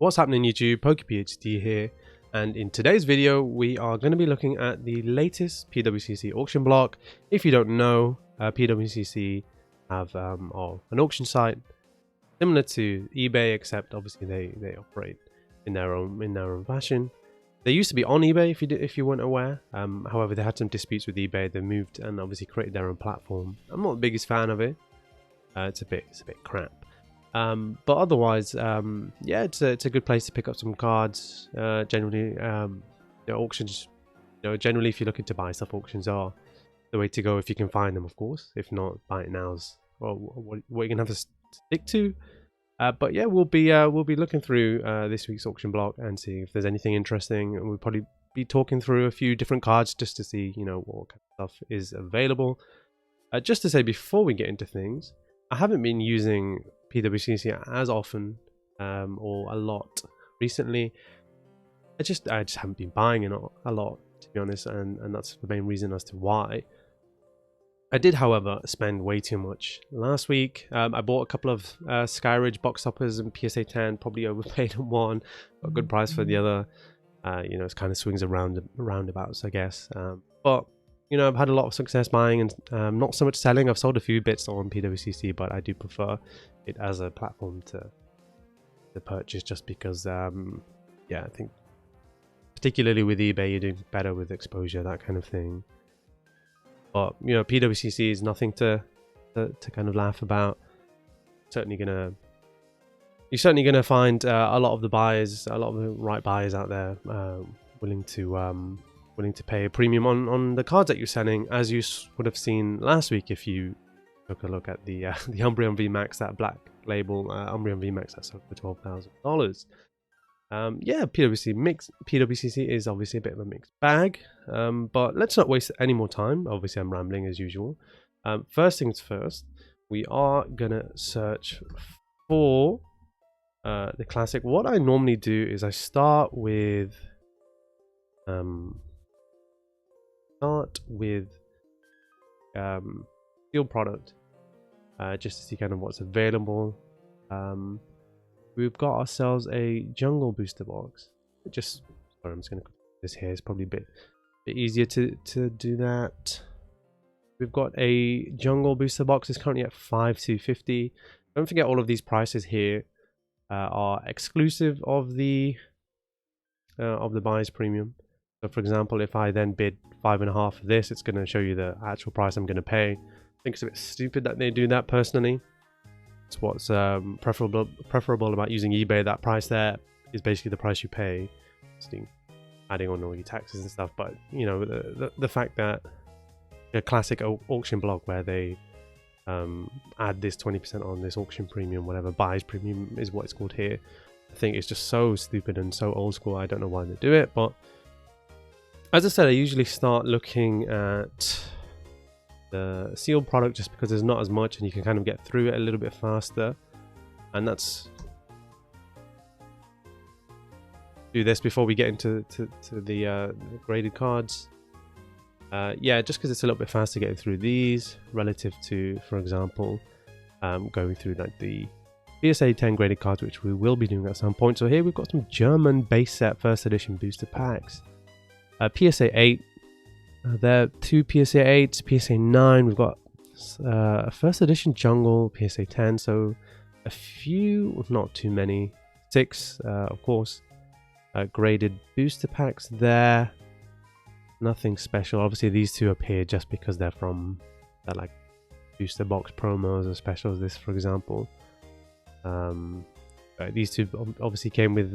What's happening YouTube, PWCC here, and in today's video we are going to be looking at the latest PWCC auction block. If you don't know, PWCC have an auction site similar to eBay, except obviously they operate in their own fashion. They used to be on eBay if you weren't aware. However, they had some disputes with eBay. They moved and obviously created their own platform. I'm not the biggest fan of it. It's a bit crap. But otherwise, yeah, it's a good place to pick up some cards. Generally, auctions, generally if you're looking to buy stuff, auctions are the way to go if you can find them, of course. If not, buy it now's what you're gonna have to stick to. But yeah, we'll be looking through this week's auction block and see if there's anything interesting. And we'll probably be talking through a few different cards just to see, what kind of stuff is available. Just to say before we get into things, I haven't been using PWCC as often or a lot recently. I just haven't been buying it a lot, to be honest, and that's the main reason as to why. I did, however, spend way too much last week. I bought a couple of Skyridge box toppers and PSA 10, probably overpaid on one, got a good price for the other. It kind of swings around roundabouts, I guess. But I've had a lot of success buying and not so much selling. I've sold a few bits on PWCC, but I do prefer it as a platform to purchase, just because yeah, I think particularly with eBay you're doing better with exposure, that kind of thing. But PWCC is nothing to kind of laugh about. You're certainly gonna find a lot of the right buyers out there willing to pay a premium on the cards that you're selling, as you would have seen last week if you took a look at the Umbreon VMAX, that black label Umbreon VMAX that sold for $12,000. Yeah, PWCC is obviously a bit of a mixed bag, but let's not waste any more time. Obviously I'm rambling as usual. First things first, we are gonna search for the classic. What I normally do is I start with sealed product, just to see kind of what's available. We've got ourselves a jungle booster box. Sorry, I'm just gonna put this here. It's probably a bit easier to do that. We've got a jungle booster box. It's currently at $5,250. Don't forget, all of these prices here are exclusive of the buyer's premium. So for example, if I then bid 5.5 for this, it's going to show you the actual price I'm going to pay. I think it's a bit stupid that they do that, personally. It's what's preferable about using eBay. That price there is basically the price you pay, adding on all your taxes and stuff. But the fact that a classic auction block where they add this 20% on this auction premium, whatever, buyer's premium is what it's called here, I think it's just so stupid and so old school. I don't know why they do it, but as I said, I usually start looking at the sealed product just because there's not as much and you can kind of get through it a little bit faster. And that's do this before we get into the graded cards. Yeah, just because it's a little bit faster getting through these relative to, for example, going through like the PSA 10 graded cards, which we will be doing at some point. So here we've got some German base set first edition booster packs. PSA 8, there are 2 PSA 8s, PSA 9, we've got a first edition jungle, PSA 10, so a few, not too many, 6 of course, graded booster packs there. Nothing special. Obviously these 2 appear just because they're from like booster box promos or specials, this for example. These 2 obviously came with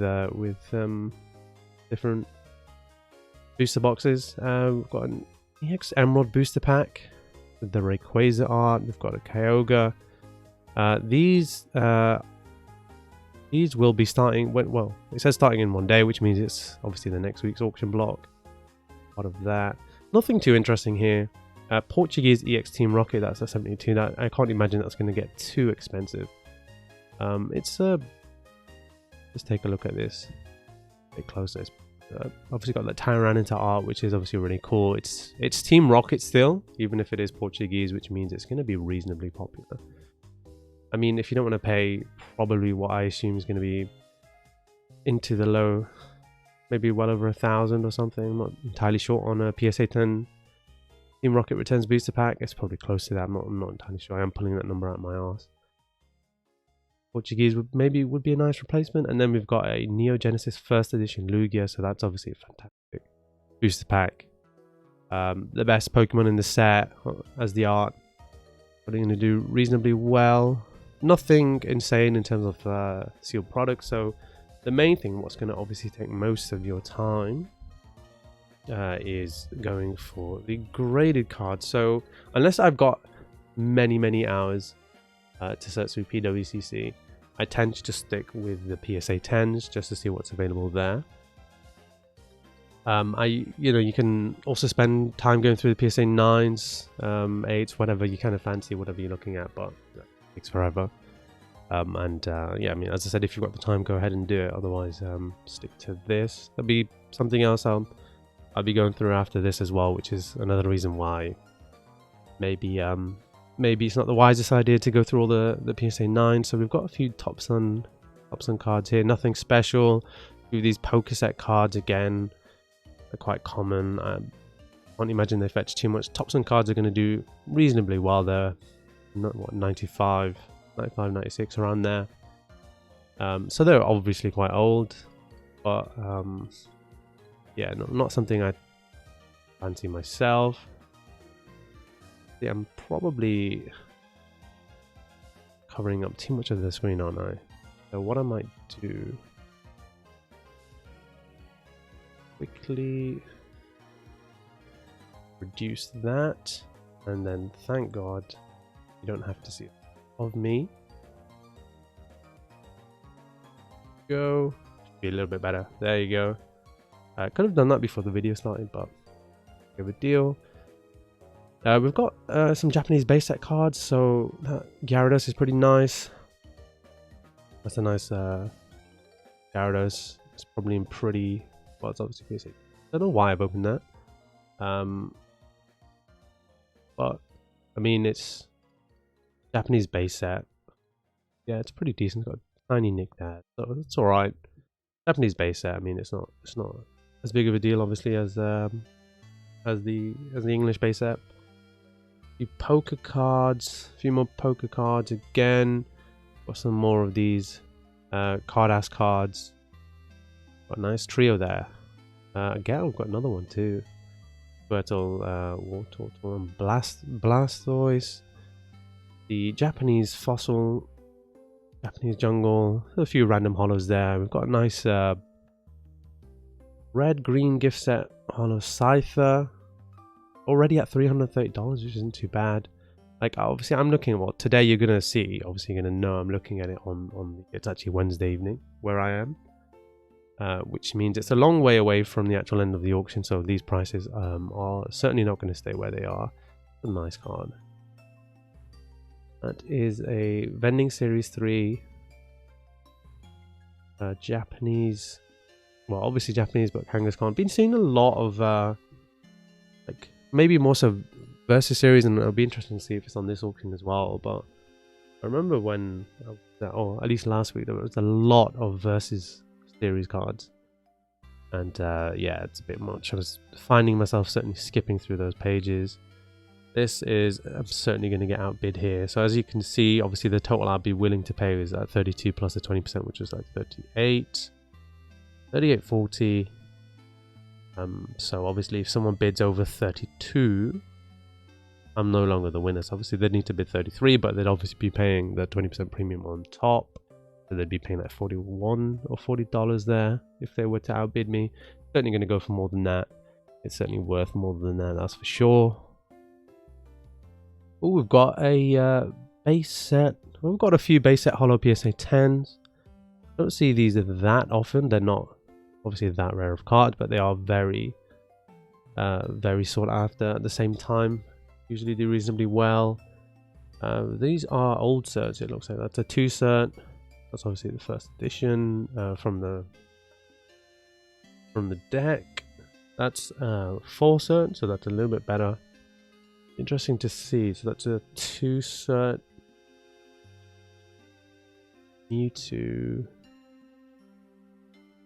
different booster boxes. We've got an EX Emerald booster pack with the Rayquaza art. We've got a Kyogre. These will be starting well, it says starting in one day, which means it's obviously the next week's auction block. Part of that. Nothing too interesting here. Portuguese EX Team Rocket, that's a 72. That I can't imagine that's going to get too expensive. Let's take a look at this a bit closer. Obviously got that Tyranitar art, which is obviously really cool. It's Team Rocket still, even if it is Portuguese, which means it's going to be reasonably popular. I mean, if you don't want to pay probably what I assume is going to be into the low, maybe well over 1,000 or something. I'm not entirely sure on a PSA 10 Team Rocket Returns booster pack. It's probably close to that. I'm not entirely sure. I am pulling that number out of my arse. Portuguese would be a nice replacement. And then we've got a Neo Genesis First Edition Lugia, so that's obviously a fantastic booster pack. The best Pokemon in the set as the art. But they're going to do reasonably well. Nothing insane in terms of sealed products. So the main thing, what's going to obviously take most of your time, is going for the graded cards. So unless I've got many hours to search through PWCC, I tend to just stick with the PSA 10s just to see what's available there. You can also spend time going through the PSA 9s, 8s, whatever you kind of fancy, whatever you're looking at, but it takes forever. Yeah, I mean, as I said, if you've got the time, go ahead and do it. Otherwise, stick to this. There'll be something else I'll be going through after this as well, which is another reason why maybe it's not the wisest idea to go through all the PSA 9s. So we've got a few Top Sun cards here. Nothing special. Do these poker set cards again. They're quite common. I can't imagine they fetch too much. Top Sun cards are going to do reasonably well. They're not, what, 95, 96 around there. So they're obviously quite old, but yeah, not something I fancy myself. Yeah, I'm probably covering up too much of the screen, aren't I? So what I might do, quickly reduce that, and then thank God you don't have to see it of me. Go, be a little bit better. There you go. I could have done that before the video started, but give a deal. We've got some Japanese base set cards, so Gyarados is pretty nice. That's a nice Gyarados. It's probably in pretty, well, it's obviously PSA. I don't know why I've opened that. But I mean, it's Japanese base set. Yeah, it's pretty decent. It's got a tiny nick there, so it's all right. Japanese base set. I mean, it's not as big of a deal, obviously, as the English base set. A few poker cards, a few more poker cards again. Got some more of these card-ass cards. Got a nice trio there. Again, we've got another one too. Squirtle, Wartortle, and Blastoise. The Japanese fossil, Japanese jungle. A few random hollows there. We've got a nice red-green gift set holo Scyther. Already at $330, which isn't too bad. Like, obviously, I'm looking at what today you're gonna see. Obviously, you're gonna know I'm looking at it on it's actually Wednesday evening where I am, which means it's a long way away from the actual end of the auction. So these prices are certainly not going to stay where they are. It's a nice card. That is a Vending Series 3 Japanese. Well, obviously Japanese, but Kangaskhan. Been seeing a lot of like, maybe more so Versus series, and it'll be interesting to see if it's on this auction as well. But I remember when, or at least last week, there was a lot of Versus series cards, and yeah, it's a bit much. I was finding myself certainly skipping through those pages. This is, I'm certainly going to get outbid here. So as you can see, obviously the total I'd be willing to pay is at 32 plus the 20%, which is like 38.40. So obviously if someone bids over 32, I'm no longer the winner. So obviously they'd need to bid 33, but they'd obviously be paying the 20% premium on top. So they'd be paying like $41 or $40 there if they were to outbid me. Certainly going to go for more than that. It's certainly worth more than that, that's for sure. Oh, we've got a base set. We've got a few base set holo PSA 10s. Don't see these that often. They're not obviously that rare of cards, but they are very, very sought after at the same time. Usually do reasonably well. These are old certs, it looks like. That's a 2 cert. That's obviously the first edition from the deck. That's 4 cert, so that's a little bit better. Interesting to see. So that's a 2 cert Mewtwo.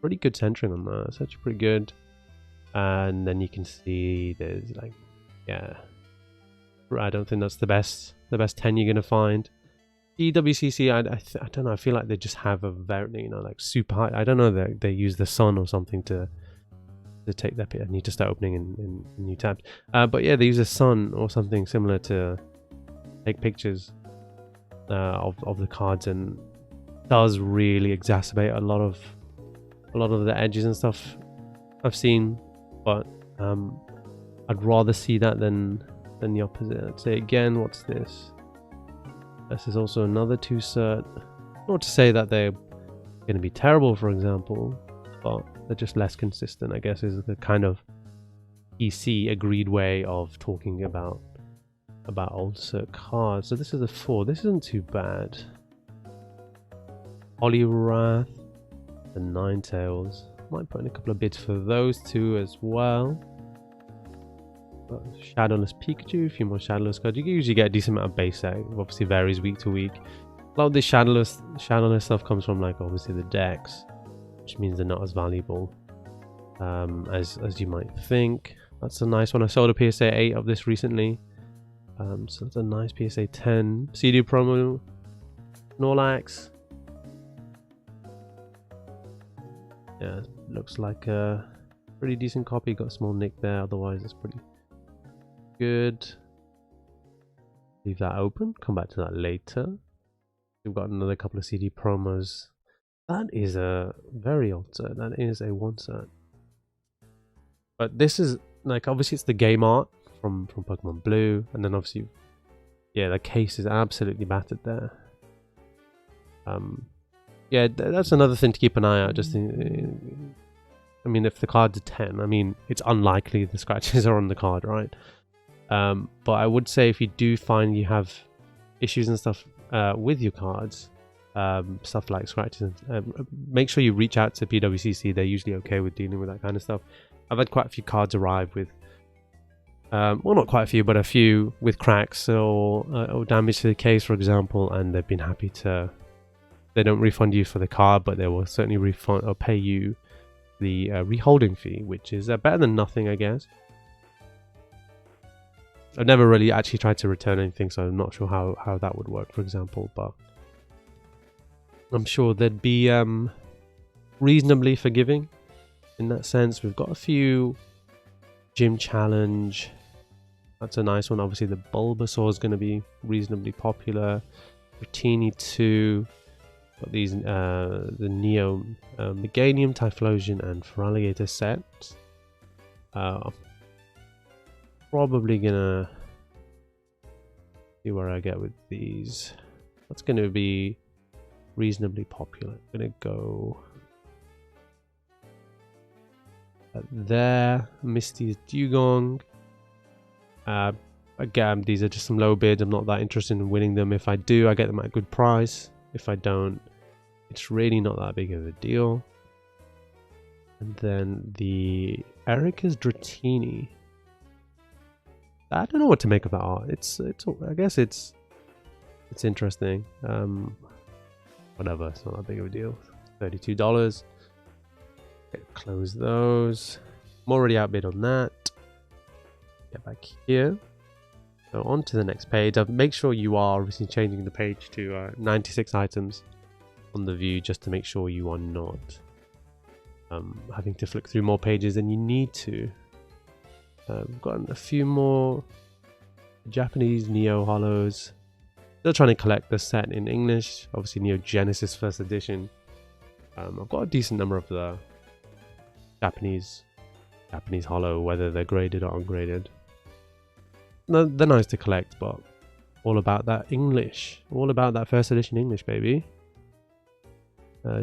pretty good centering on that. It's actually pretty good. And then you can see there's like, yeah, I don't think that's the best 10 you're gonna find. PWCC, I don't know. I feel like they just have a very, you know, like super high. I don't know, they use the sun or something to take that. I need to start opening in new tabs. But yeah, they use the sun or something similar to take pictures of the cards, and does really exacerbate a lot of the edges and stuff I've seen. But I'd rather see that than the opposite. I'd say again, what's this? This is also another 2 cert. Not to say that they're going to be terrible, for example, but they're just less consistent, I guess, is the kind of PC agreed way of talking about old cert cards. So this is a 4. This isn't too bad. Poliwrath and Ninetales. Might put in a couple of bids for those 2 as well. Shadowless Pikachu, a few more Shadowless cards. You can usually get a decent amount of base set. It obviously varies week to week. A lot of this Shadowless stuff comes from, like, obviously the decks, which means they're not as valuable as you might think. That's a nice one. I sold a PSA 8 of this recently. So that's a nice PSA 10. CD promo, Snorlax. Yeah, looks like a pretty decent copy. Got a small nick there, otherwise it's pretty good. Leave that open, come back to that later. We've got another couple of CD promos. That is a very old set. That is a 1 set. But this is, like, obviously it's the game art from Pokemon Blue, and then obviously, yeah, the case is absolutely battered there. Yeah, that's another thing to keep an eye out. Just, I mean, if the card's a 10, I mean, it's unlikely the scratches are on the card, right? But I would say if you do find you have issues and stuff with your cards, stuff like scratches, make sure you reach out to PWCC. They're usually okay with dealing with that kind of stuff. I've had quite a few cards arrive with, well, not quite a few, but a few with cracks or damage to the case, for example, and they've been happy to. They don't refund you for the card, but they will certainly refund or pay you the reholding fee, which is better than nothing, I guess. I've never really actually tried to return anything, so I'm not sure how that would work, for example, but I'm sure they'd be reasonably forgiving in that sense. We've got a few Gym Challenge. That's a nice one. Obviously, the Bulbasaur is going to be reasonably popular. Rotini 2. Got these, the Neo Meganium, Typhlosion, and Feraligatr sets. Probably gonna see where I get with these. That's gonna be reasonably popular. I'm gonna go there. Misty's Dugong. Again, these are just some low bids. I'm not that interested in winning them. If I do, I get them at a good price. If I don't, it's really not that big of a deal. And then the Erika's Dratini. I don't know what to make of that art. I guess it's interesting. Whatever, it's not that big of a deal. $32. Okay, close those. I'm already outbid on that. Get back here. So on to the next page. Make sure you are obviously changing the page to 96 items on the view, just to make sure you are not having to flick through more pages than you need to. We've got a few more Japanese Neo Hollows. Still trying to collect the set in English. Obviously Neo Genesis first edition. I've got a decent number of the Japanese Hollow, whether they're graded or ungraded. No, they're nice to collect, but all about that English. All about that first edition English, baby.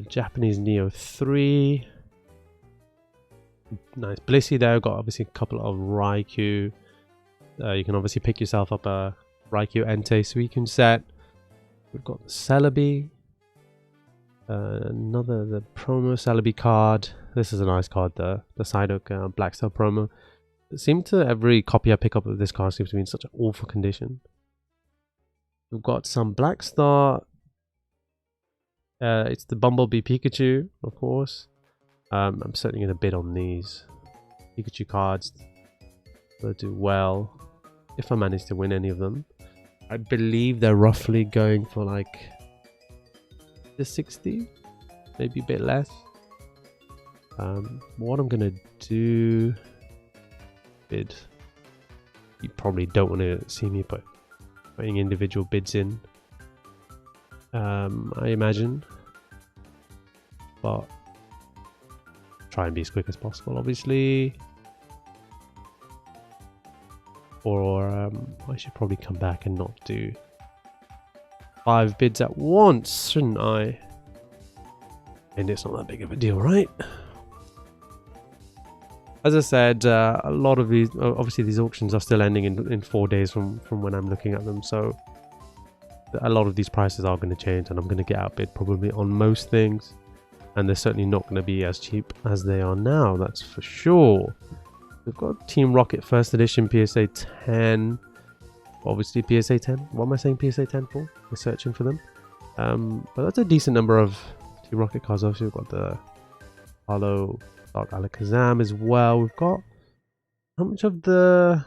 Japanese Neo 3. Nice Blissey there. Got obviously a couple of Raikou. You can obviously pick yourself up a Raikou Entei Suicune set. We've got Celebi. The promo Celebi card. This is a nice card, the Psyduck Black Star promo. It seemed to every copy I pick up of this card seems to be in such an awful condition. We've got some Black Star. It's the Bumblebee Pikachu, of course. I'm certainly going to bid on these Pikachu cards. They'll do well if I manage to win any of them. I believe they're roughly going for like the 60, maybe a bit less. What I'm gonna do, bid. You probably don't want to see me putting individual bids in. I imagine, but try and be as quick as possible, obviously. Or I should probably come back and not do 5 bids at once, shouldn't I? And it's not that big of a deal, right? As I said, a lot of these, obviously these auctions are still ending in 4 days from when I'm looking at them, so a lot of these prices are going to change, and I'm going to get outbid probably on most things, and they're certainly not going to be as cheap as they are now, that's for sure. We've got Team Rocket First Edition PSA 10, obviously PSA 10. What am I saying PSA 10 for? We're searching for them. But that's a decent number of Team Rocket cards. Obviously, we've got the Hollow Dark Alakazam as well. We've got how much of the?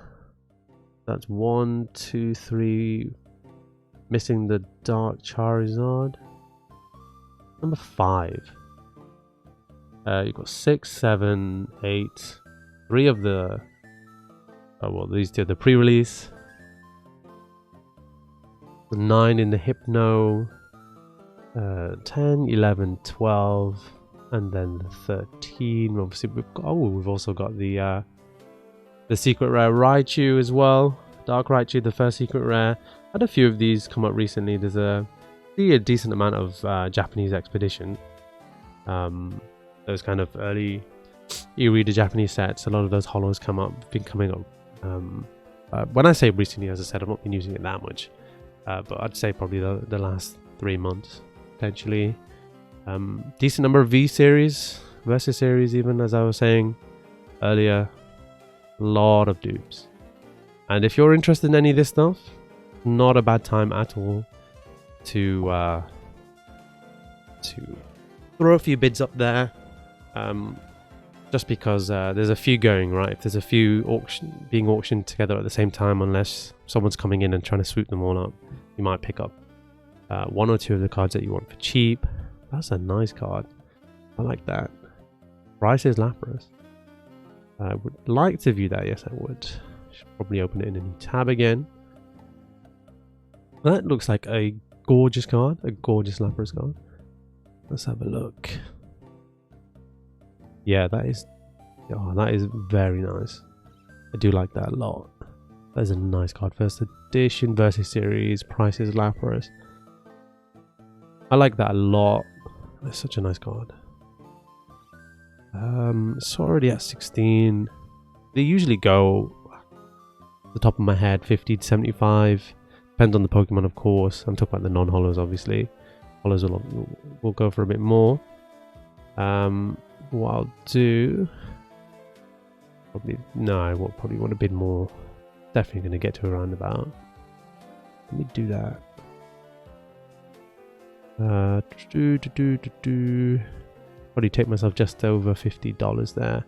That's 1, 2, 3. Missing the Dark Charizard. Number 5. You've got 6, 7, 8. 3 of the, oh well, these two are the pre-release. The 9 in the Hypno, 10, 11, 12, and then the 13. Obviously, we've also got the secret rare Raichu as well. Dark Raichu, the first secret rare. Had a few of these come up recently. There's a decent amount of Japanese Expedition. Those kind of early e-reader Japanese sets, a lot of those hollows been coming up. When I say recently, as I said, I've not been using it that much, but I'd say probably the last 3 months potentially. Decent number of V-series, Versus series even, as I was saying earlier. A lot of dupes, and if you're interested in any of this stuff, not a bad time at all to throw a few bids up there. Just because there's a few going, right? If there's a few being auctioned together at the same time, unless someone's coming in and trying to swoop them all up, you might pick up 1 or 2 of the cards that you want for cheap. That's a nice card. I like that. Bryce's Lapras. I would like to view that. Yes, I would. Should probably open it in a new tab again. That looks like a gorgeous card. A gorgeous Lapras card. Let's have a look. Yeah, that is very nice. I do like that a lot. That is a nice card. First edition Versus series, Price's Lapras. I like that a lot. That's such a nice card. It's already at 16. They usually go, off the top of my head, 50 to 75. Depends on the Pokemon, of course. I'm talking about the non-hollows, obviously. Hollows will go for a bit more. What I'll do, probably want a bit more. Definitely going to get to a roundabout. Let me do that. Probably take myself just over $50 there.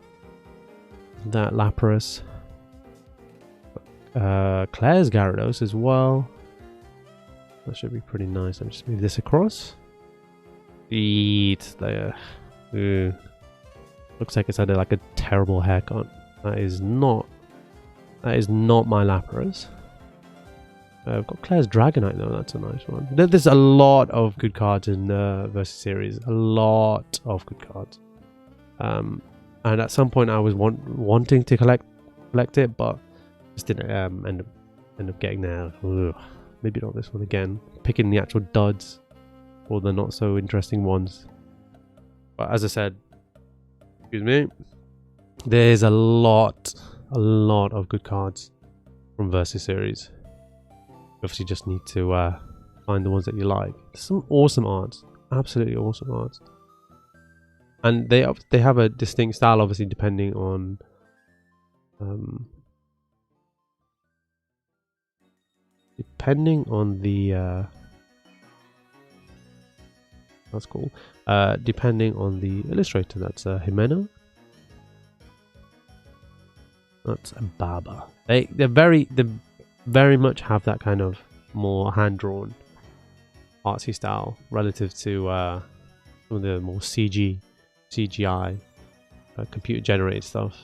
That Lapras. Claire's Gyarados as well. That should be pretty nice. I'll just move this across. Eat there. Ooh. Looks like it's had like a terrible haircut. That is not my Lapras. I've got Claire's Dragonite though. That's a nice one. There's a lot of good cards in Versus series. A lot of good cards. And at some point I was wanting to collect it, but just didn't end up getting there. Ugh. Maybe not this one again. Picking the actual duds or the not so interesting ones. But as I said, excuse me, there's a lot of good cards from Versus series. You obviously just need to find the ones that you like. Some awesome arts, absolutely awesome arts, and they have a distinct style, obviously depending on the that's cool. depending on the illustrator. That's Jimeno. That's Baba. They very much have that kind of more hand-drawn artsy style relative to some of the more CGI computer generated stuff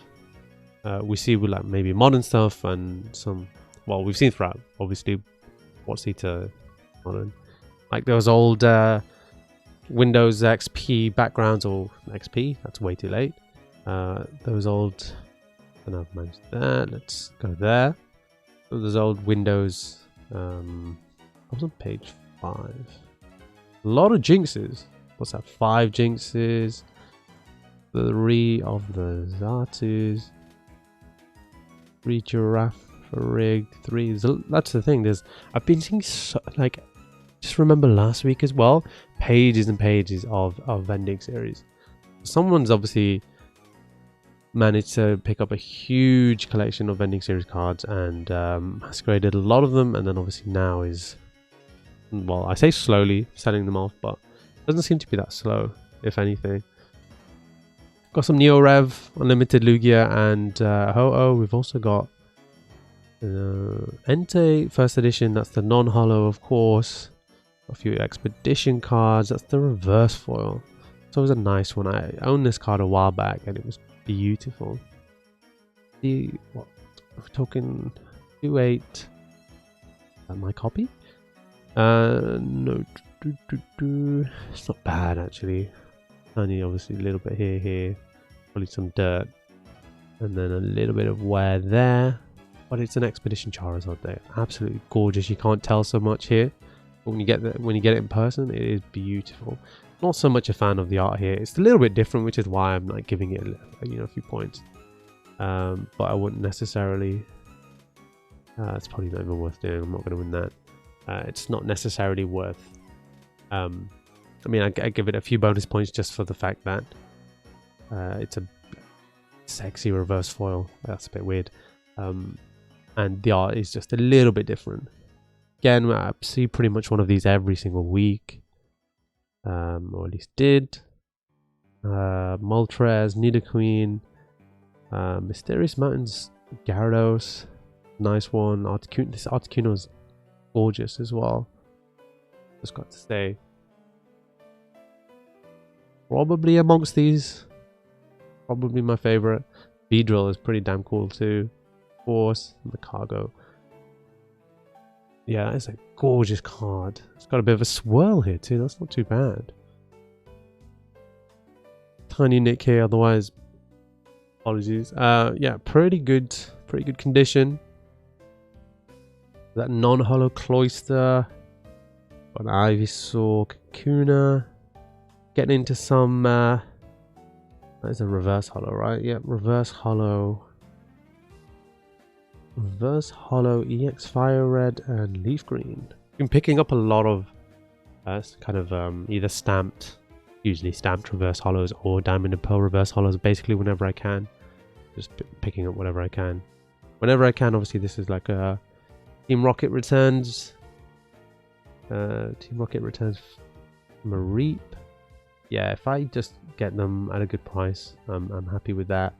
we see with like maybe modern stuff and some, well, we've seen throughout obviously what's to modern, like those old Windows XP backgrounds, or XP, that's way too late. Those old, I don't know if I've managed that. Let's go there. Those old Windows. I was on page 5. A lot of jinxes. What's that? 5 jinxes. 3 of the Zatus. 3 giraffe rig. 3. That's the thing. I've been seeing like. Just remember last week as well, pages and pages of vending series. Someone's obviously managed to pick up a huge collection of vending series cards and has created a lot of them, and then obviously now is, well, I say slowly selling them off, but it doesn't seem to be that slow, if anything. Got some Neo Rev, Unlimited Lugia, and Ho-Oh. We've also got Entei First Edition, that's the non-holo, of course. A few expedition cards, that's the reverse foil. So it was a nice one. I owned this card a while back and it was beautiful. What we're talking 2.8. Is that my copy? No, it's not bad actually. Only obviously a little bit here, probably some dirt, and then a little bit of wear there. But it's an expedition Charizard there. Absolutely gorgeous. You can't tell so much here. But when you get it in person, it is beautiful. Not so much a fan of the art here. It's a little bit different, which is why I'm like giving it a few points. But I wouldn't necessarily. It's probably not even worth doing. I'm not going to win that. It's not necessarily worth. I mean, I give it a few bonus points just for the fact that it's a sexy reverse foil. That's a bit weird. And the art is just a little bit different. Again, I see pretty much one of these every single week. Or at least did. Moltres, Nidoqueen, Mysterious Mountains, Gyarados, nice one. This Articuno is gorgeous as well. Just got to say. Probably amongst these, probably my favorite. Beedrill is pretty damn cool too. Of course, the cargo. Yeah, it's a gorgeous card. It's got a bit of a swirl here too. That's not too bad. Tiny nick here, otherwise, apologies. Yeah, pretty good condition. That non-holo Cloyster. Got an Ivysaur, Kakuna. Getting into some. That is a reverse holo, right? Yeah, reverse holo. Reverse holo EX Fire Red and Leaf Green. Been picking up a lot of kind of either usually stamped reverse holos or Diamond and Pearl reverse holos. Basically, whenever I can, just picking up whatever I can. Whenever I can, obviously, this is like a Team Rocket returns. Team Rocket returns Mareep. Yeah, if I just get them at a good price, I'm happy with that.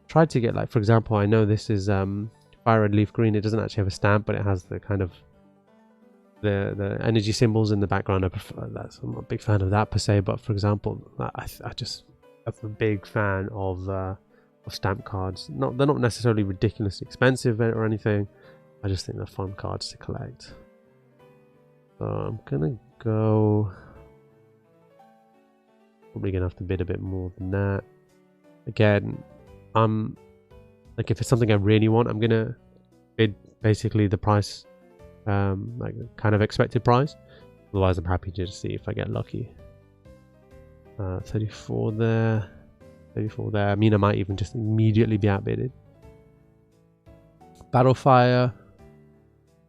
Tried to get, like, for example, I know this is Fire Red Leaf Green. It doesn't actually have a stamp, but it has the kind of the energy symbols in the background. I prefer that. So I'm not a big fan of that per se, but for example, I'm a big fan of stamp cards. They're not necessarily ridiculously expensive or anything. I just think they're fun cards to collect. So I'm gonna go. Probably gonna have to bid a bit more than that. Again, like if it's something I really want, I'm gonna bid basically the price, like kind of expected price. Otherwise, I'm happy to just see if I get lucky. 34 there, 34 there. I mean, I might even just immediately be outbidded. Battle Fire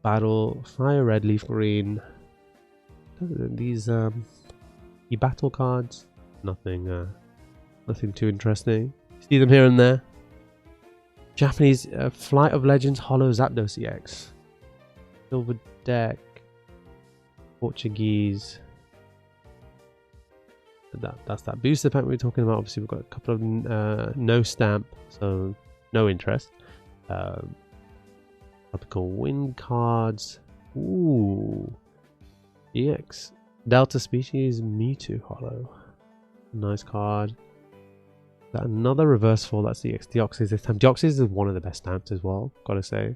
Red Leaf Green. These e-battle cards. Nothing too interesting. See them here and there. Japanese Flight of Legends Holo Zapdos EX. Silver Deck. Portuguese. That's that booster pack we were talking about. Obviously, we've got a couple of no stamp, so no interest. Tropical wind cards. Ooh, EX Delta species Mewtwo holo. Nice card. That another reverse fall. That's the EX Deoxys this time. Deoxys is one of the best stamps as well, gotta say.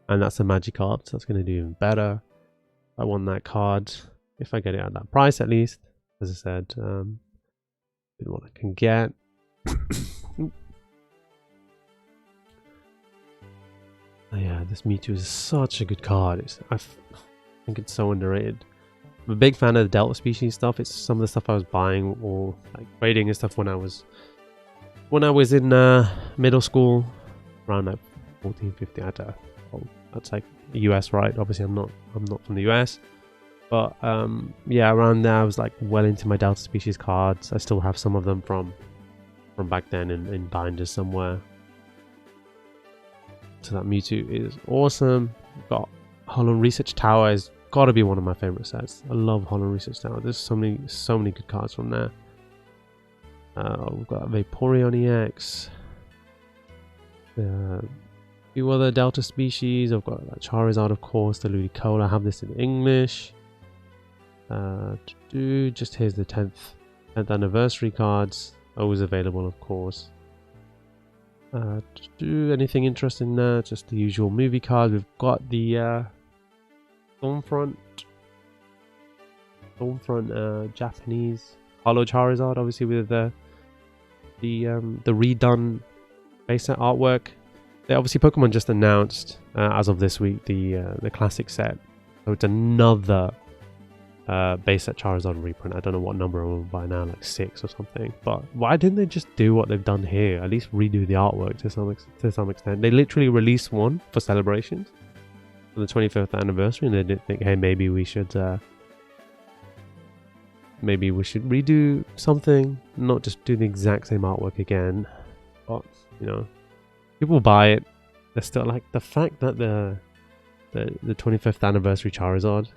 And that's a Magikarp, so that's gonna do even better. I want that card if I get it at that price at least. As I said, what I can get. Oh yeah, this Mewtwo is such a good card. I think it's so underrated. I'm a big fan of the Delta species stuff. It's some of the stuff I was buying or like trading and stuff when I was in middle school, around like 14, 15. That's like the US, right? Obviously, I'm not from the US. But yeah, around there I was like well into my Delta species cards. I still have some of them from back then in binders somewhere. So that Mewtwo is awesome. We've got Hollow Research Tower is got to be one of my favorite sets. I love Hollow Research Tower. There's so many good cards from there. We've got Vaporeon EX. A few other Delta species. I've got like Charizard, of course, the Ludicolo. I have this in English. Just here's the 10th anniversary cards, always available, of course. Anything interesting there? Just the usual movie cards. We've got the Stormfront Japanese Holo Charizard, obviously with the redone base set artwork. Obviously, Pokemon just announced as of this week the classic set, so it's another base set Charizard reprint. I don't know what number I'm on by now, like 6 or something. But why didn't they just do what they've done here? At least redo the artwork to some extent. They literally released one for celebrations for the 25th anniversary, and they didn't think, hey, maybe we should redo something, not just do the exact same artwork again. But you know, people buy it. They're still like the fact that the 25th anniversary Charizard,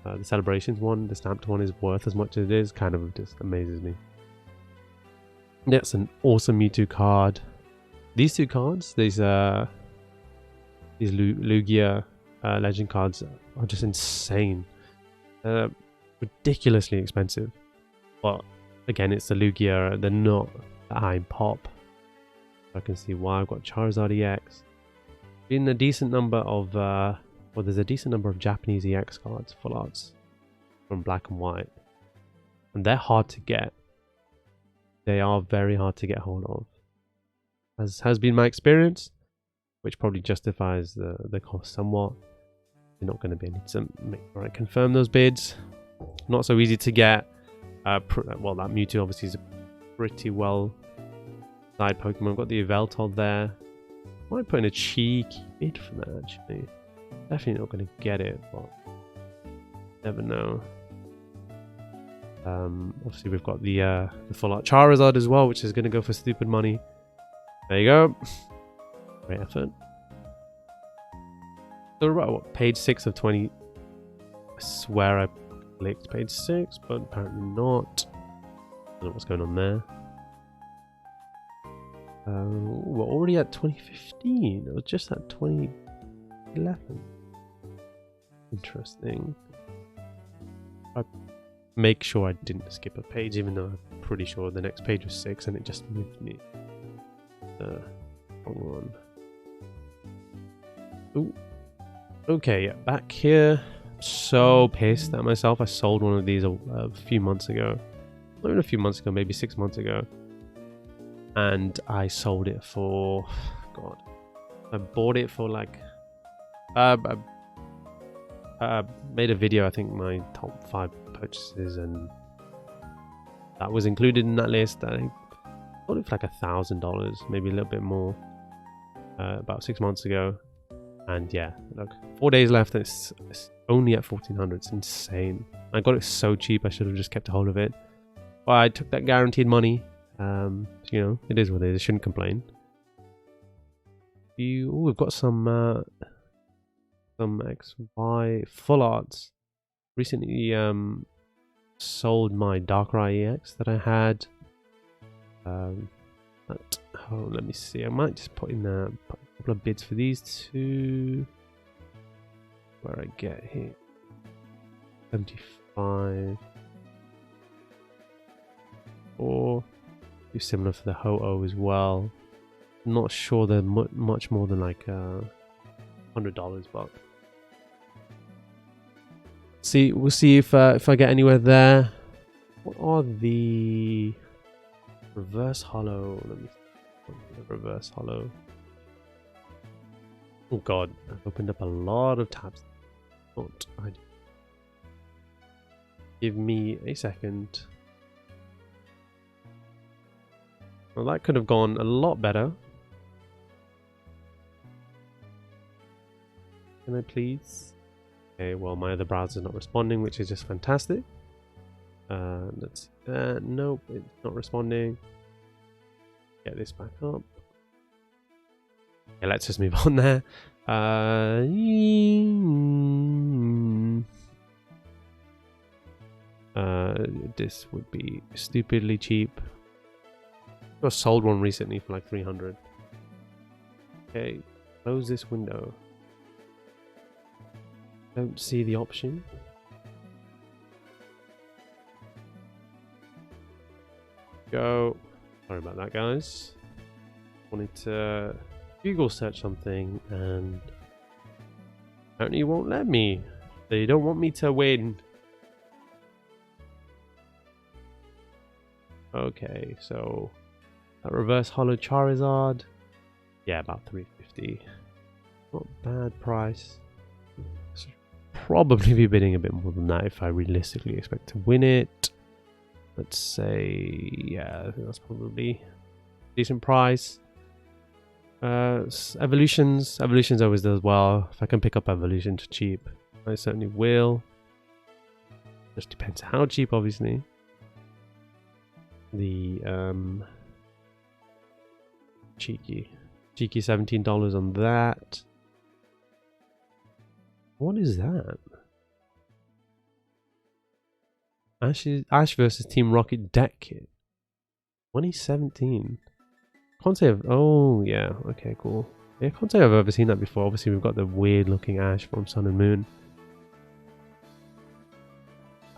the celebrations one, the stamped one, is worth as much as it is, kind of just amazes me. That's an awesome Mewtwo card. These two cards, these Lugia legend cards are just insane. Ridiculously expensive, but again, it's the Lugia. They're not that high in pop. I can see why. I've got Charizard EX. Been a decent number of there's a decent number of Japanese EX cards, full arts from Black and White, and they're hard to get. They are very hard to get hold of, as has been my experience, which probably justifies the cost somewhat. You're not going to be able to make sure I confirm those bids. Not so easy to get. Well, that Mewtwo obviously is a pretty well side Pokemon. I've got the Yveltal there. I might put in a cheeky bid for that, actually. Definitely not going to get it, but never know. Obviously, we've got the full art Charizard as well, which is going to go for stupid money. There you go. Great effort. So we're about what, page 6 of 20. I swear I clicked page 6, but apparently not. I don't know what's going on there. We're already at 2015. It was just at 2011. Interesting. I make sure I didn't skip a page, even though I'm pretty sure the next page was 6 and it just moved me. Wrong one. Ooh. Okay, yeah, back here. So pissed at myself. I sold one of these a few months ago. Not even a few months ago, maybe 6 months ago. And I sold it for, God, I bought it for like, I made a video, I think my top 5 purchases, and that was included in that list. I bought it for like $1,000, maybe a little bit more, about 6 months ago. And yeah, look, 4 days left, and it's only at 1,400. It's insane. I got it so cheap, I should have just kept a hold of it. But I took that guaranteed money. You know, it is what it is. I shouldn't complain. We've got some XY full arts. Recently sold my Darkrai EX that I had. Let me see. I might just put in a couple of bids for these two. Where I get here, 75. Or do similar for the Ho-Oh as well. Not sure they're much more than like $100, but we'll see if I get anywhere there. What are the reverse hollow? Let me see. Reverse hollow. Oh god, I've opened up a lot of tabs. Give me a second. Well, that could have gone a lot better. Can I please? Okay, well, my other browser's not responding, which is just fantastic. Let's. Nope, it's not responding. Get this back up. Okay, let's just move on there. This would be stupidly cheap. I sold one recently for like 300. Okay, close this window. Don't see the option. Go. Sorry about that, guys. Wanted to Google search something and apparently it won't let me. They don't want me to win. Okay, so that reverse hollow Charizard. Yeah, about 350. Not bad price. So probably be bidding a bit more than that if I realistically expect to win it. Let's say, yeah, I think that's probably a decent price. Evolutions always does well. If I can pick up evolutions cheap, I certainly will. Just depends how cheap, obviously. The cheeky $17 on that. What is that? Ash versus Team Rocket deck kit. 2017. Can't say oh yeah, okay, cool. Yeah, can't say I've ever seen that before. Obviously we've got the weird looking Ash from Sun and Moon.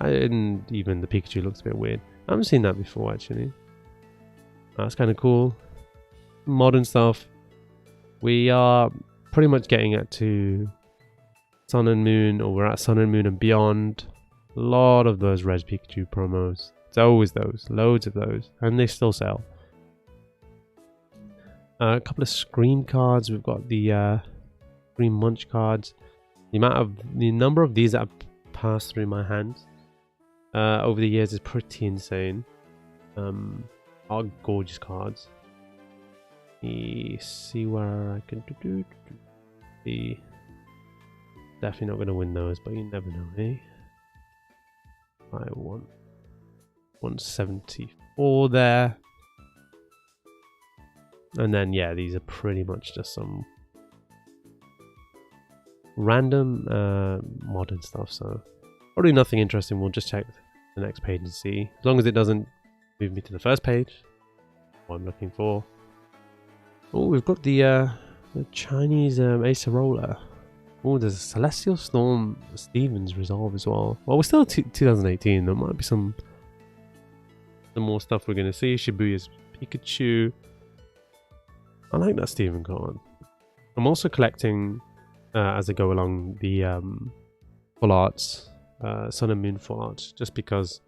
And even the Pikachu looks a bit weird. I haven't seen that before actually. That's kind of cool. Modern stuff. We are pretty much getting it to Sun and Moon, or we're at Sun and Moon and beyond. A lot of those Res Pikachu promos. It's always those. Loads of those. And they still sell. A couple of Scream cards. We've got the Scream Munch cards. The number of these that have passed through my hands over the years is pretty insane. Are gorgeous cards. See where I can be. Definitely not going to win those, but you never know, eh? I want 174 there. And then, yeah, these are pretty much just some random modern stuff. So, probably nothing interesting. We'll just check the next page and see. As long as it doesn't move me to the first page. What I'm looking for. Oh, we've got the Chinese Acerola. Oh, there's a Celestial Storm Stevens Resolve as well. Well, we're still 2018. There might be some more stuff we're going to see. Shibuya's Pikachu. I like that Steven card. I'm also collecting, as I go along, the full arts, Sun and Moon full arts, just because,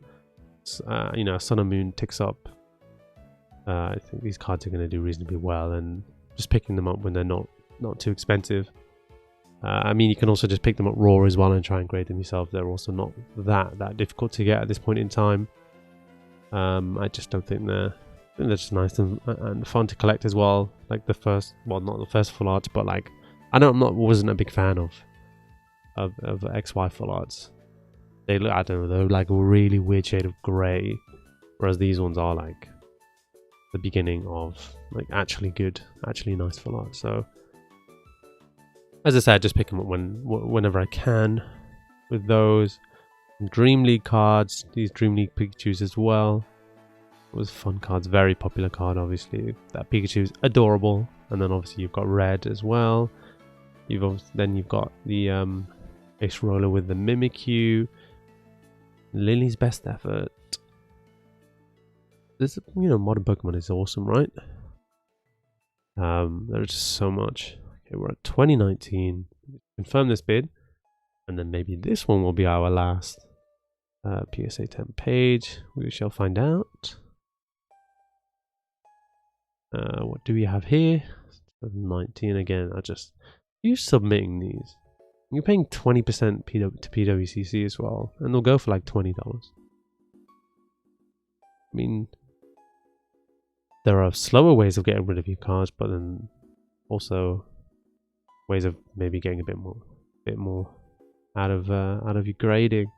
you know, Sun and Moon ticks up. I think these cards are going to do reasonably well, and just picking them up when they're not too expensive. I mean, you can also just pick them up raw as well and try and grade them yourself. They're also not that difficult to get at this point in time. I just don't think they're just nice and fun to collect as well. Like the first, well, not the first full arts, but like wasn't a big fan of XY full arts. They look, I don't know, they're like a really weird shade of grey, whereas these ones are like the beginning of like actually good, actually nice full art. So as I said, just pick them up whenever I can with those. Dream League cards. These Dream League Pikachus as well. It was fun cards. Very popular card, obviously. That Pikachu is adorable. And then obviously you've got red as well. Then you've got the Ace Roller with the Mimikyu. Lily's Best Effort. This, modern Pokemon is awesome, right? There's just so much. Okay, we're at 2019. Confirm this bid. And then maybe this one will be our last PSA 10 page. We shall find out. What do we have here? 19 again. You submitting these. You're paying 20% to PWCC as well, and they'll go for like $20. I mean, there are slower ways of getting rid of your cards, but then also ways of maybe getting a bit more out of your grading.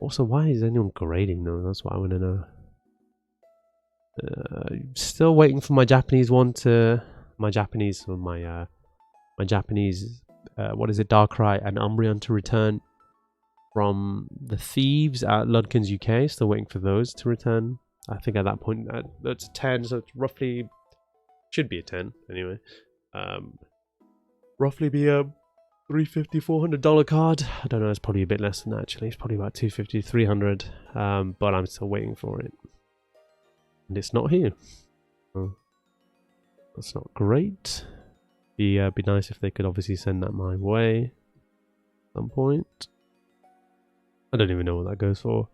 Also, why is anyone grading though? That's what I want to know. Still waiting for my Japanese one to my Japanese what is it, Darkrai and Umbreon to return from the Thieves at Ludkin's UK. Still waiting for those to return. I think at that point that's a 10, so it's roughly should be a 10 anyway. Roughly be a $350, $400 card. I don't know, it's probably a bit less than that actually. It's probably about $250, $300. But I'm still waiting for it. And it's not here. So that's not great. Be nice if they could obviously send that my way at some point. I don't even know what that goes for.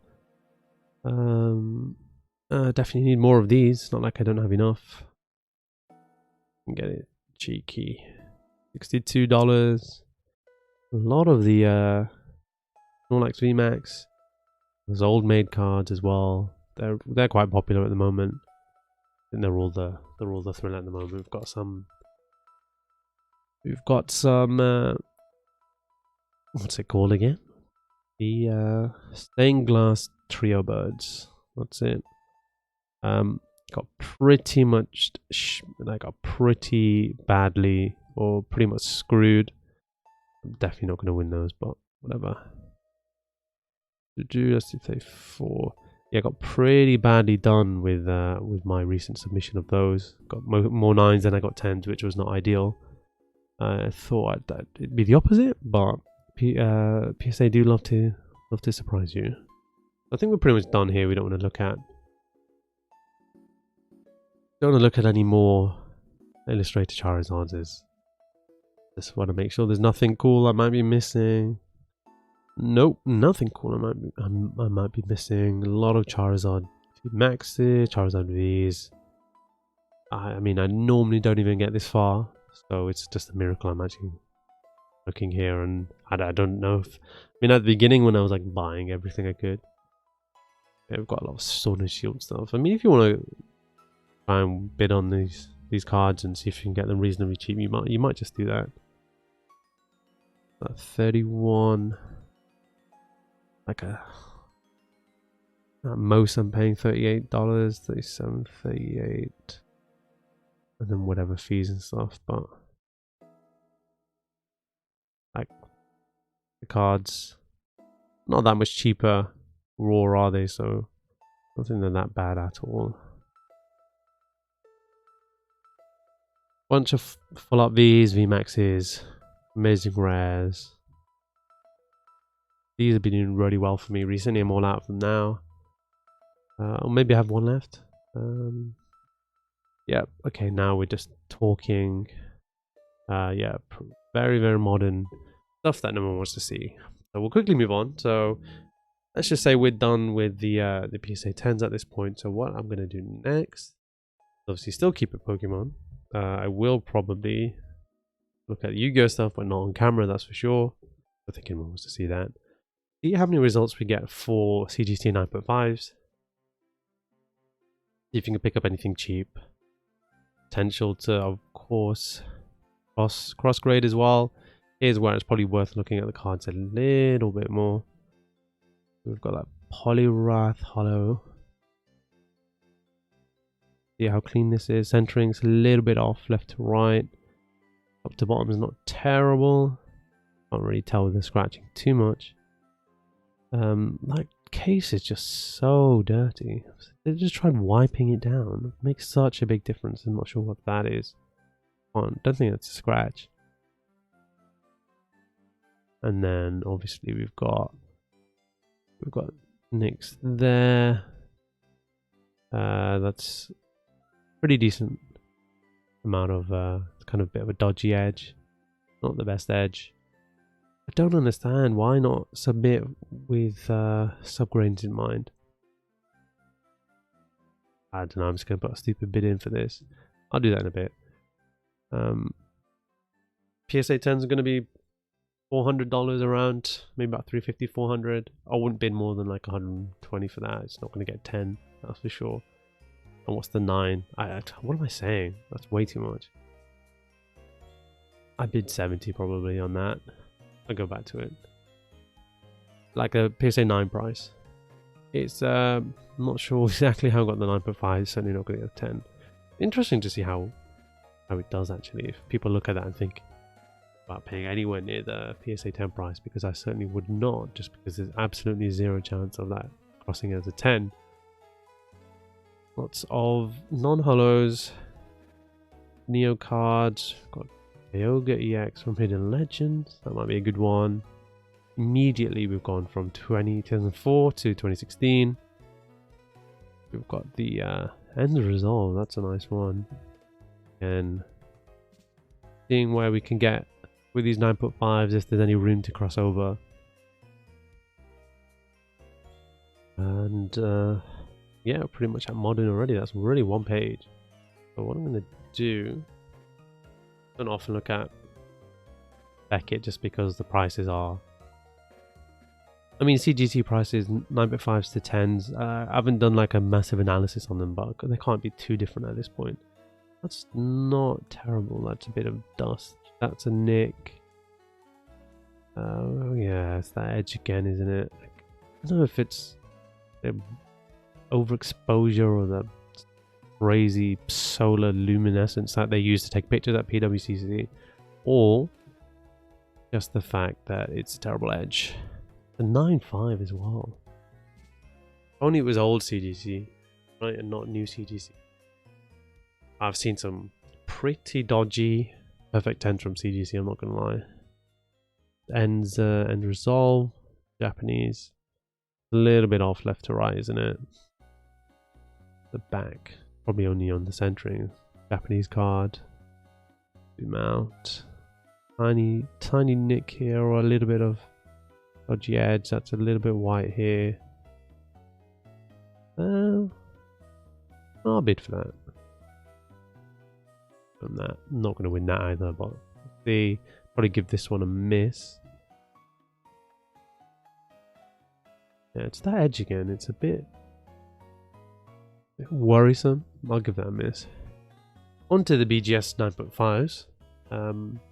Definitely need more of these. It's not like I don't have enough. Get it cheeky. $62. A lot of the Snorlax VMAX. There's old made cards as well. They're quite popular at the moment. I think they're all the thrill at the moment. We've got some what's it called again? The stained glass trio birds. That's it. Got pretty much got pretty badly or pretty much screwed. I'm definitely not going to win those, but whatever. Let's say 4. Yeah, got pretty badly done with my recent submission of those. Got more 9s than I got 10s, which was not ideal. I thought that it'd be the opposite, but PSA do love to surprise you. I think we're pretty much done here. We don't want to look at any more illustrated Charizards. Just want to make sure there's nothing cool I might be missing. Nope, nothing cool I might be missing. A lot of Charizard Maxes, Charizard Vs. I mean, I normally don't even get this far, so it's just a miracle I'm actually looking here. And I don't know if... I mean, at the beginning when I was like buying everything I could, yeah, we've got a lot of Sword and Shield stuff. I mean, if you want to try and bid on these cards and see if you can get them reasonably cheap, you might just do that. 31... Like at most I'm paying $38, 37, 38, and then whatever fees and stuff. But like the cards, not that much cheaper raw, are they? So I don't think they're that bad at all. Bunch of full up Vs, VMAXs, amazing rares. These have been doing really well for me recently. I'm all out of them now. Or maybe I have one left. Yeah, okay, now we're just talking. Yeah, very, very modern stuff that no one wants to see. So we'll quickly move on. So let's just say we're done with the PSA 10s at this point. So what I'm going to do next, obviously still keep it Pokemon. I will probably look at Yu-Gi-Oh stuff, but not on camera, that's for sure. I think anyone wants to see that. See how many results we get for CGC 9.5s. See if you can pick up anything cheap. Potential to, of course, cross grade as well. Here's where it's probably worth looking at the cards a little bit more. We've got that Poliwrath Hollow. See how clean this is. Centering's a little bit off, left to right. Top to bottom is not terrible. Can't really tell with the scratching too much. That case is just so dirty. They just tried wiping it down. It makes such a big difference. I'm not sure what that is. Don't think that's a scratch. And then obviously we've got nicks there. That's pretty decent amount of kind of bit of a dodgy edge. Not the best edge. I don't understand why not submit with subgrains in mind. I don't know, I'm just going to put a stupid bid in for this. I'll do that in a bit. PSA 10s are going to be $400 around, maybe about $350, $400. I wouldn't bid more than like 120 for that. It's not going to get 10, that's for sure. And what's the 9? What am I saying? That's way too much. I bid 70 probably on that. I'll go back to it. Like a PSA 9 price. It's I'm not sure exactly how I got the 9.5. It's certainly not going to get a 10. Interesting to see how it does actually. If people look at that and think about paying anywhere near the PSA 10 price, because I certainly would not, just because there's absolutely zero chance of that crossing as a 10. Lots of non-hollows, Neo cards. Got Yoga EX from Hidden Legends. That might be a good one. Immediately we've gone from 2004 to 2016. We've got the End Resolve. That's a nice one. And seeing where we can get with these 9.5s, if there's any room to cross over. And yeah, pretty much at modern already. That's really one page. So what I'm going to do, I don't often look at Beckett just because the prices are, I mean, CGC prices 9.5s to 10s. I haven't done like a massive analysis on them, but they can't be too different at this point. That's not terrible. That's a bit of dust. That's a nick. Oh yeah, it's that edge again, isn't it? I don't know if it's the overexposure or the crazy solar luminescence that they use to take pictures at PWCC, or just the fact that it's a terrible edge. The 9.5 as well. Only it was old CGC, right, and not new CGC. I've seen some pretty dodgy perfect 10s from CGC, I'm not gonna lie. End Resolve, Japanese. A little bit off left to right, isn't it? The back, probably only on the centering. Japanese card. Zoom out. Tiny nick here, or a little bit of dodgy edge. That's a little bit white here. I'll bid for that. I'm not going to win that either, but see, probably give this one a miss. Yeah, it's that edge again. It's a bit worrisome. I'll give that a miss. On to the BGS 9.5s.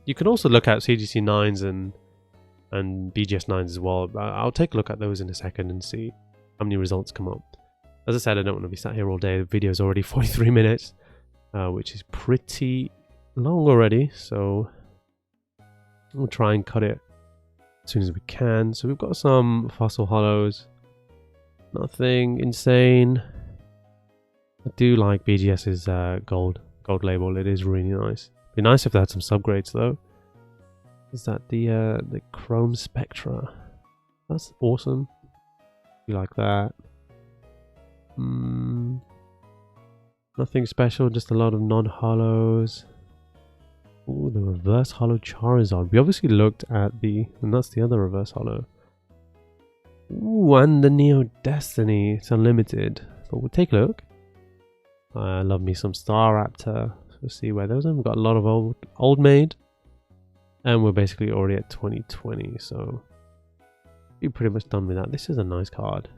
You can also look at CGC 9s and BGS 9s as well. I'll take a look at those in a second and see how many results come up. As I said, I don't want to be sat here all day. The video is already 43 minutes, which is pretty long already. So we'll try and cut it as soon as we can. So we've got some fossil hollows. Nothing insane. I do like BGS's gold label. It is really nice. Be nice if they had some subgrades though. Is that the Chrome Spectra? That's awesome. You like that? Nothing special, just a lot of non-hollows. Ooh, the reverse hollow Charizard. We obviously looked at and that's the other reverse hollow. Ooh, and the Neo Destiny. It's unlimited, but we'll take a look. I love me some Star Raptor. We'll see where those are. We've got a lot of old made, and we're basically already at 2020, so we're pretty much done with that. This is a nice card.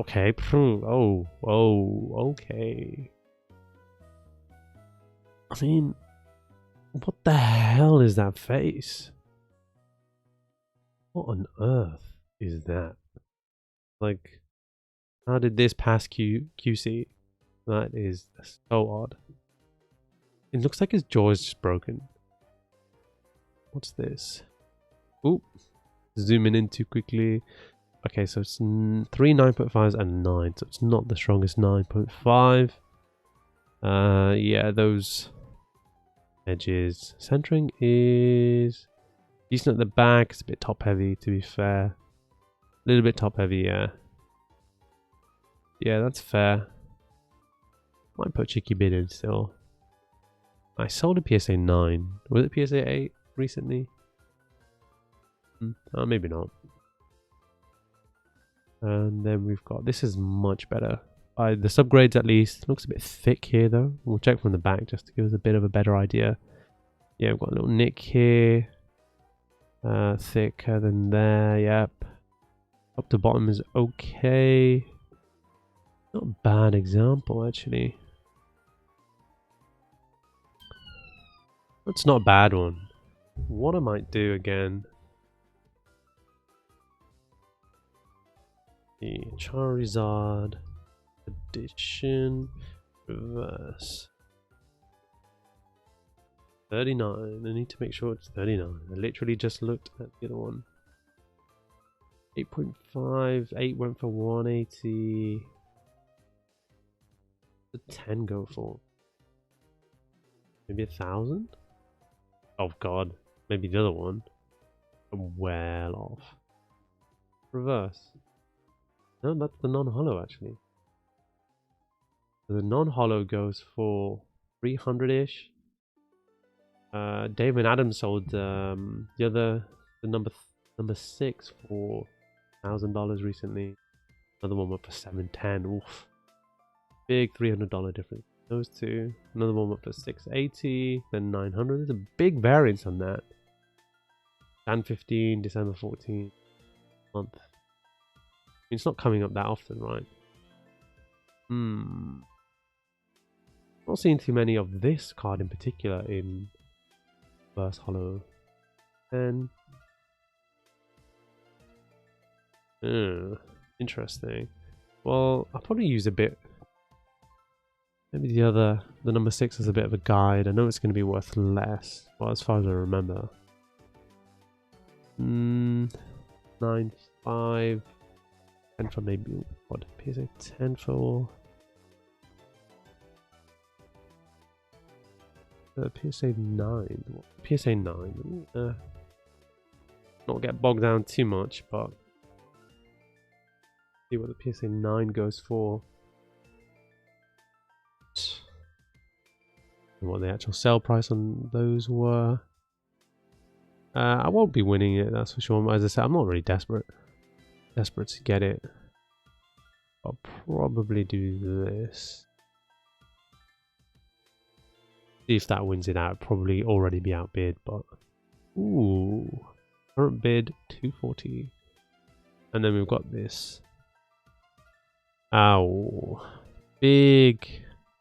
Okay. Oh, okay. I mean, what the hell is that face? What on earth is that? Like, how did this pass QC? That is so odd. It looks like his jaw is just broken. What's this? Oop. Zooming in too quickly. Okay, so it's 3 9.5s and 9, so it's not the strongest 9.5. Yeah, those edges. Centering is decent at the back. It's a bit top heavy, to be fair. A little bit top heavy, yeah. Yeah, that's fair. Might put cheeky bid in still. I sold a PSA 9. Was it PSA 8 recently? Maybe not. And then we've got, this is much better. The subgrades at least. Looks a bit thick here though. We'll check from the back just to give us a bit of a better idea. Yeah, we've got a little nick here. Thicker than there, yep. Top to bottom is okay. Not a bad example actually. That's not a bad one. What I might do again. The Charizard edition reverse 39. I need to make sure it's 39. I literally just looked at the other one. 8.5, 8 went for 180. The 10 go for maybe 1,000. Oh god, maybe the other one. I'm well off. Reverse. No, that's the non-hollow actually. The non-hollow goes for 300-ish. David Adams sold the number 6 for $1,000 recently. Another one went for $710. Oof, big $300 difference. Those two. Another one went for $680, then $900. There's a big variance on that. Jan 15, December 14 month. It's not coming up that often, right? Not seeing too many of this card in particular in Reverse Hollow. And interesting. Well, I'll probably use a bit. Maybe the number 6 is a bit of a guide. I know it's going to be worth less, well, as far as I remember. 9.5. 10 for maybe what? PSA 10 for PSA 9. PSA 9. Not get bogged down too much, but see what the PSA 9 goes for. And what the actual sale price on those were. I won't be winning it, that's for sure. As I said, I'm not really desperate to get it. I'll probably do this. See if that wins it out. Probably already be outbid, but ooh, current bid 240, and then we've got this. Ow, big,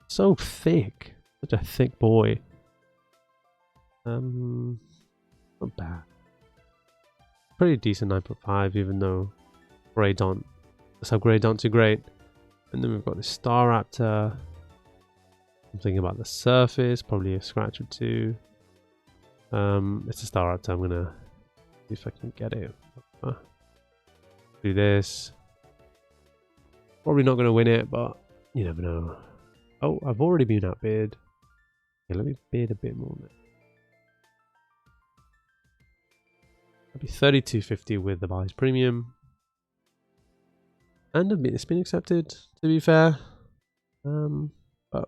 so thick, such a thick boy. Not bad. Pretty decent 9.5, even though grades aren't, the subgrades aren't too great. And then we've got the Star Raptor. I'm thinking about the surface, probably a scratch or two. It's a Star Raptor. I'm gonna see if I can get it. Do this. Probably not gonna win it, but you never know. Oh, I've already been outbid. Okay, let me bid a bit more. That'd be 32.50 with the buys premium. And it's been accepted, to be fair. But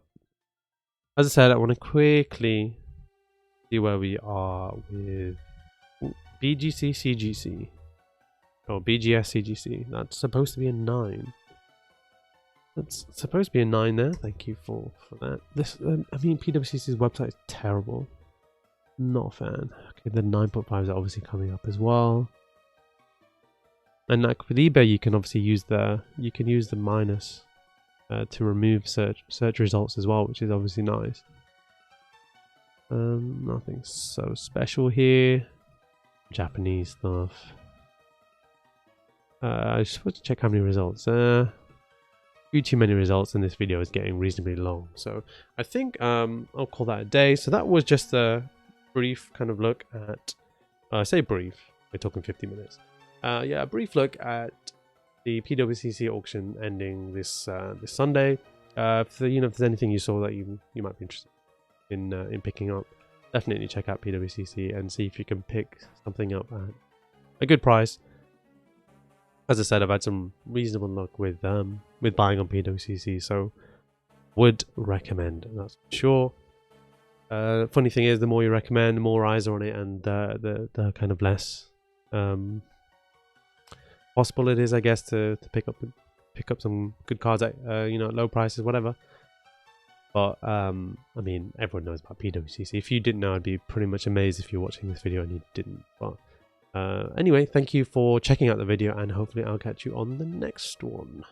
as I said, I want to quickly see where we are with BGC CGC. Or BGS CGC. That's supposed to be a 9. That's supposed to be a 9 there. Thank you for that. This, I mean, PWCC's website is terrible. Not a fan. Okay, the 9.5s are obviously coming up as well. And like with eBay, you can obviously use the minus to remove search results as well, which is obviously nice. Nothing so special here. Japanese stuff. I was supposed to check how many results. Too many results, and this video is getting reasonably long. So I think I'll call that a day. So that was just a brief kind of look at. I say brief. We're talking 50 minutes. Yeah, a brief look at the PWCC auction ending this this Sunday. If there's anything you saw that you might be interested in picking up, definitely check out PWCC and see if you can pick something up at a good price. As I said, I've had some reasonable luck with buying on PWCC, so would recommend, that's for sure. Funny thing is, the more you recommend, the more eyes are on it, and the kind of less possible it is, I guess, to pick up some good cards at at low prices, whatever. But I mean, everyone knows about PWCC. If you didn't know, I'd be pretty much amazed if you're watching this video and you didn't. But anyway, thank you for checking out the video, and hopefully I'll catch you on the next one.